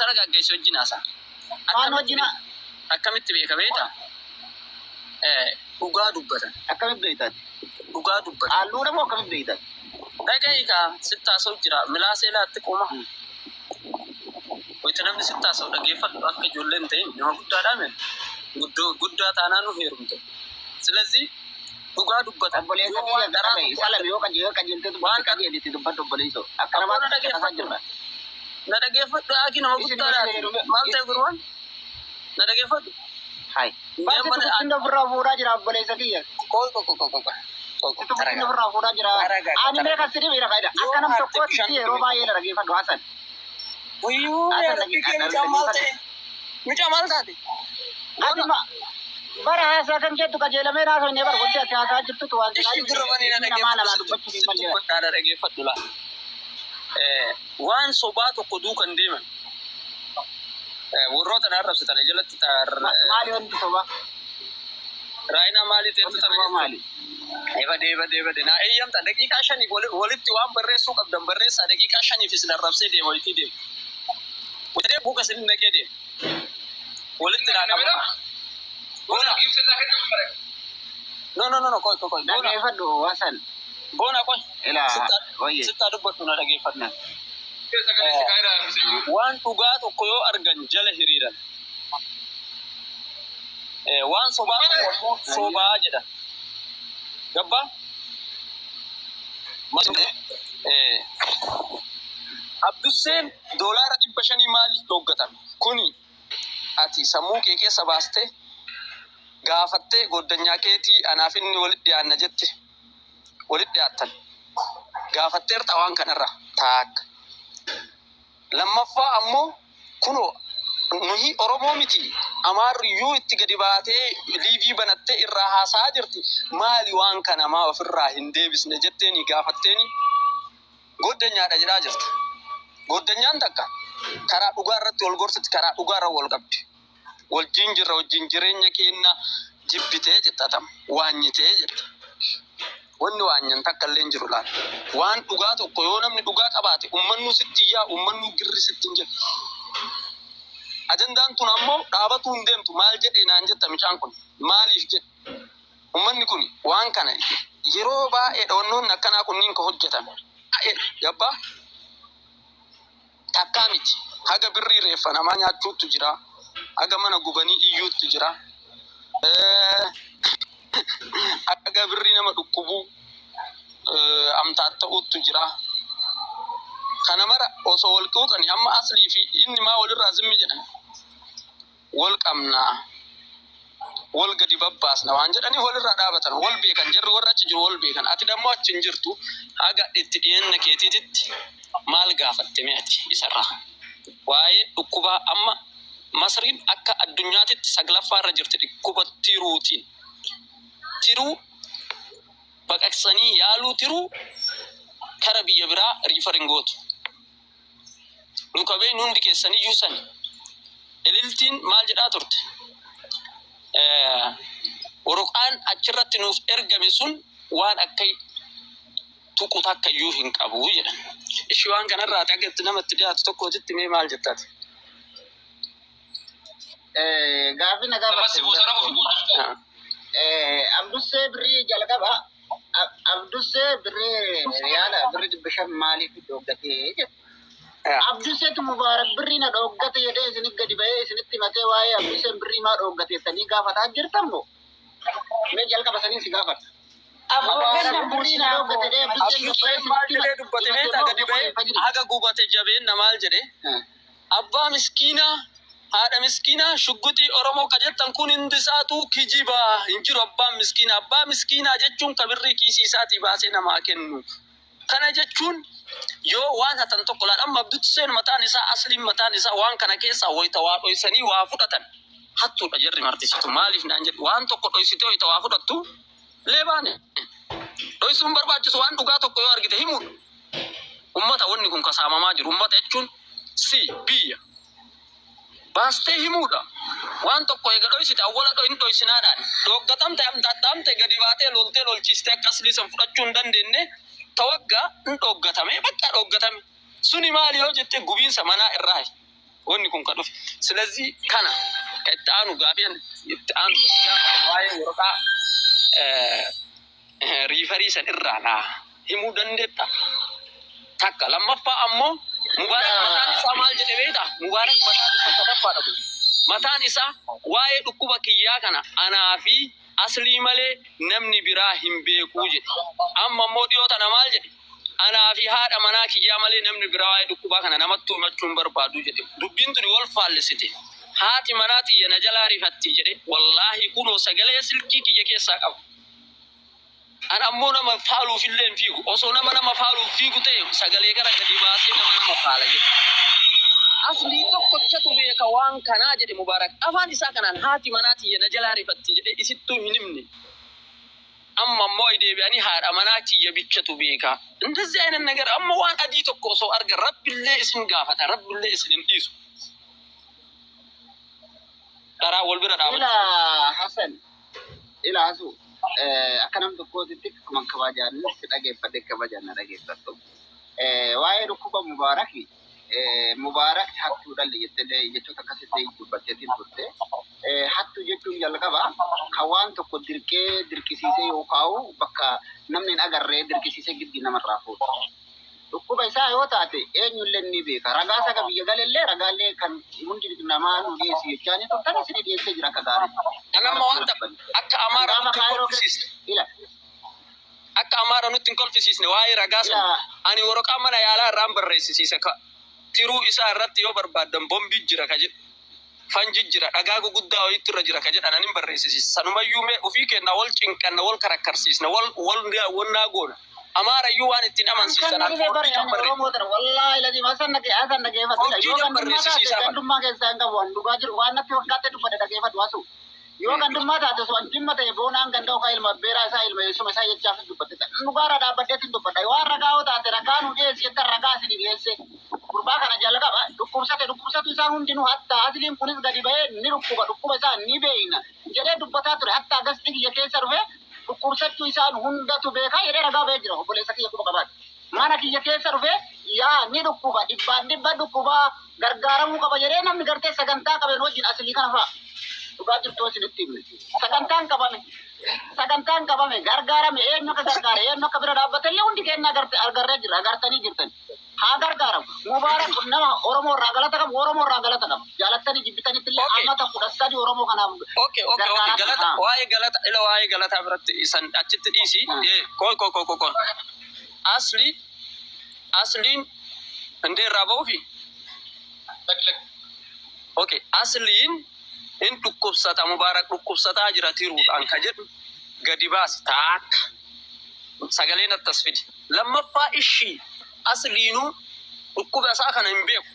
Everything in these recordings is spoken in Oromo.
taraga geessu wajjinaasa. Akkamitti beeka beektaa? Dhugaa dubbatan. Akkamitti beektaa? Dhugaa dubbatan. Halluu nama akkamitti beektaa? Dhaga'ii sittaasoo jira milaasee laatti qoma. Wanti namni sittaasoo dhageeffatu akka ijoolleen ta'in nama guddaadhaa meen guddaa taanaan nu heerumte. Silazii dhugaa dubbatan. Obboleessa kiyya gara ta'e salami yoo qajeelte dubbatti qajeeliti dubbatu obboleessoo. Akka namaatti tasaa jirra. Na dhageeffadhu haaki nama guddaadhaa. Maal ta'e gurwaan? Na dhageeffadhu. Hai. Baasi tukutin ofirraa fuudhaa jira obboleessa kiyya. Tukutin ofirraa fuudhaa jira. Ani meeqa sirrii beera fayyada. Akka nam tokkootti yeroo baay'ee na dhageeffadhu Hasan. Uyyuu mucaa maal taate? Aduma bara haasaa kan jettu qajeelamee naasoo inni bara wanti ati haasaa jirtutu waan namaa dhageeffadhu laa. Waan sobaa tokko duukan deeman. Warroota na arrabsitan jalatti maali wanti sobaa? Raayinaa maali teessu sana maali? Eebade naa eeyyamta daqiiqaa 5 walitti waan barreessuu qabdan barreessaa daqiiqaa 5 isin arrabsee deema walitti deema. Walitti buuka sin naqee deema. Walitti naa qabna. Bona gifta kan No, koy. Dhageeffadhu Hasan. Bona koy. Ilaa sitta dubbatu na dhageeffadhu. Waan dhugaa tokko yoo argan jala hiriiran. Waan sobaa tokko sobaa jedha. Gabba? Abdusseen doolaara 500 maaliif dhoggatan? Kuni ati sammuu kee keessa baastee gaafattee goddanyaa keetii anaaf inni walitti dhiyaanna jette walitti dhiyaattan gaafatteerta waan kanarra taakka. Lammaffaa ammoo kunoo nuyi Oromoo miti Amaariyyuu itti gadi baatee liivii banattee irraa haasaa jirti maali waan kana maa ofirraa hin deebisne jetteeni gaafatteeni goddanyaadha jedhaa jirti. Goddanyaan takka karaa dhugaa irratti wal gorsiti karaa dhugaa irra wal qabdi. Wajjin jireenya keenya jibbitee jettatam waanyitee jetta. Wanni waanyan takka illee jiru laata. Waan dhugaa tokko yoo namni dhugaa qabaate ummannu sitti yaa ummannu girri sitti hin jedhu. Ajandaan tun ammoo dhaabatu hin deemtu maal jedhee naan jetta micaan kun maaliif jedhe. Ummanni kun waan kana yeroo baay'ee dhawannoon akkanaa kunniin ka hojjetan. Gabbaa takkaa miti haga birrii reeffa namaa nyaachuutu jira. Haga mana gubanii iyyuutu jira. Haga birrii nama dhukkubuu amtaatta'uutu jira. Kana mara osoo wal quuqani amma aslii fi inni maa walirraa zimmi jedhan. Wal qabnaa. Wal gadi babbaasna waan jedhanii walirraa dhaabatan. Wal beekan jarri warra achi jiru wal beekan. Ati dammoo achi hin jirtu haga itti dhiyenna keetiititti maal gaafatte meeti isarraa. Waa'ee dhukkubaa amma Masriin akka addunyaatitti saglaffaarra jirti dhukkuba tiruutiin. Tiruu baqaqsanii yaaluu tiruu kara biyya biraa riifariin gootu. Nu qabeen hundi keessanii yuusan. Ililtiin maal jedhaa turte? Waraqaan achirratti nuuf ergame sun waan akka tuqu takka iyyuu hin qabu jedhan. Ishii waan kanarraa tageetti namatti dhiyaatu tokkootitti mee maal jettaati? Gaafi na gaafate. Abdussee birrii jalqaba. Abdussee birrii riyaala birrii 500 maaliif dhooggatee jedhe. Abdusseetu Mubaarak birrii na dhooggate jedhee isinit gadi ba'ee isinitti himatee waa'ee Abdusseen birrii maa dhooggateettanii gaafataa jirtan moo? Mee jalqaba sanii si gaafata. Haga gubate jabeenna maal jedhe? Abbaa miskiinaa haadha miskiinaa shugguxii Oromoo kajettan kun hundi isaatu kijibaa hin jiru abbaan miskiinaa. Abbaa miskiinaa jechuun kabirrii kiisii isaatii baasee namaa kennu. Kana jechuun yoo waan hatan tokko laadhaan Abdusseen mataan isaa asliin mataan isaa waan kana keessaa wayita waa dhoysanii waa fudhatan. Hattuudha jarri martisitu maaliif naan jedhu waan tokko dhoysitee wayita waa fudhattu leebaane. Dhoysuun barbaachisu waan dhugaa tokko yoo argite himuudha. Ummata wanni kun kasaamamaa jiru ummata jechuun biyya. Baastee himuudha. Waan tokko eega dhoysite awwala dhoyin dhoysinaadhaan dhooggatamte amtaattamte gadi baatee loltee lolchiistee akka aslii san fudhachuu hin dandeenye tawaggaa hin dhooggatame bakka dhooggatame. Suni maali yoo jette gubiinsa manaa irraa. wanni kun ka dhufe silazii kana ka itti aanu gaafiyan itti aanu basigaa waa'ee waraqaa riifarii san irraa naa himuu dandeetta takka lammaffaa ammoo Mubarak mataan isaa maal jedhe beektaa Mubarak mataan isaa sadaffaadha kun mataan isaa waa'ee dhukkuba kiyyaa kana anaa fi aslii malee namni biraa hin beekuu jedhe amma ammoo dhiyoota maal jedhe anaa fi haadha manaa kiyyaa malee namni biraa waa'ee dhukkubaa kana namatti himachuun barbaadu jedhe dubbiin tuni wal faallesite haati manaa tiyya na jalaa rifatti jedhe wallaahi kunoo sagalee silkii kiyya keessaa qabu ana ammoo nama faaluuf illee hin fiigu osoo nama faaluuf fiigu ta'e sagalee gara gadi baasee nama faala jedhe aslii tokkochatu beeka waan kanaa jedhe Mubarak afaan isaa kanaan haati manaa tiyya na jalaa rifatti jedhe isittuu hin himne amma ammoo deebi'anii haadha manaa tiyya bichatu beeka እንደዚህ አይነት ነገር amma waan adii tokko osoo arga rabbillee isin gaafata rabbillee isin hin dhiisu daraa wal bira dhaabatu ila hasu akkanam tokkootitti kuman kabajaan dhageeffadhe kabajaan dhageeffadhu waa'ee dhukkuba Mubarak hattuu dhalle jettee jechoota akkasitti dubbatteetiin turte hattuu jechuun jalqaba kan waan tokko dirqisiisee yookaan bakka namni hin agarree dirqisiisee giddi namarraa fuudha. Dhukkuba isaa yoo taate eenyullee ni beeka. Ragaa isa biyya galellee ragaalee kan hundi namaa nu dhiyeessi jechaanii turtan isin dhiyeessee jira akka gaarii. Nama waan akka amaara nutti kolfisiisne. Akka amaara nutti hin kolfisiisne waa'ee ragaa sun ani waraqaa mana yaalaa irraan barreessisiisa ka. Tiruu isaa irratti yoo barbaadan bombii jira ka jedhu fanji jira dhagaa guguddaa wayiitu irra jira ka jedhan ani barreessisiisa sanumayyuu mee ofii kenna wal cinqanna wal karakkarsiisna wal naagoona amaarayyuu waan ittiin amansiisan wallahi lazima asan dhageeffatu yoo gandummaa keessaa hin qabu waan dhugaa jiru waan natti fakkaate dubbadhe dhageeffatu wasu yoo gandummaa taate so dhimma ta'e boonaan ganda okaa ilma beeraa isaa ilma yeessuma isaa jechaaf dubbatte dhugaara dhaabbaddeetiin dubbadha waan ragaa yoo taate ragaa nu dhiyeessi jettan ragaa isin dhiyeesse gurbaa kana jalqaba dhukkubsatu isaa hundinuu hatta asliin kunis gadi ba'ee ni dhukkuba isaa ni beeyna jedhee dubbataa ture hatta agasxi kiyya keessa dhufe dhukkubsachuu isaan hundatu beekaa jedhee ragaa ba'ee jira obboleessa kiyya quba qabaate mana kiyya keessa dhufe yaa ni dhukkuba dhibbaan dhibba dhukkuba gargaaramuu qaba jedhee namni gartee sagantaa qabeen wajjin aslii kana fa'a dhugaa jirtuu isinitti himne sagantaan qabame gargaarame eenyu akka gargaare eenyu akka bira dhaabbatallee hundi keenya agarree jirra agartanii jirtan haa gargaaramu Mubarak nama Oromoo irraa galata qabu jaalattanii jibbitaniittillee amata 13 Oromoo kanaaf galata waa'ee galata biratti isan achitti dhiisi koy asliin indee irraa ba'uufi asliin in dhukkubsata Mubarak dhukkubsataa jira tiruudhaan ka jedhu gadi baasi taakka sagaleen attas fidi lammaffaa ishii asliinuu dhukkuba isaa kana hin beeku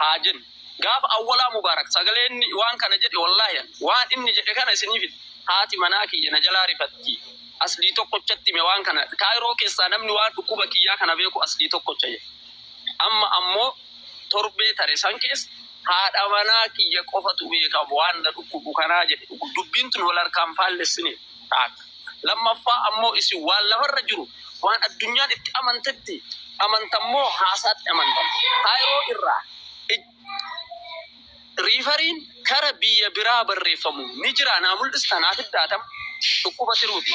haa jennu gaafa awwalaa Mubarak sagaleen waan kana jedhe wallaahi waan inni jedhe kana isiniif haati manaa kiyya na jalaa rifatti aslii tokkochatti me waan kana kaayiroo keessaa namni waan dhukkuba kiyyaa kana beeku aslii tokkocha jedhe amma ammoo torbee tare san keessa haadha manaa kiyya qofatu beeka waan na dhukkubu kanaa jedhe dubbiin tun wal harkaan faallessine taakka lammaffaa ammoo isin waan lafarra jiru waan addunyaan itti amantetti amantammoo haasaatti amantam kaayiroo irraa riifariin kara biyya biraa barreeffamu ni jira naa mul'istanaaf iddaatam dhukkuba tiruuti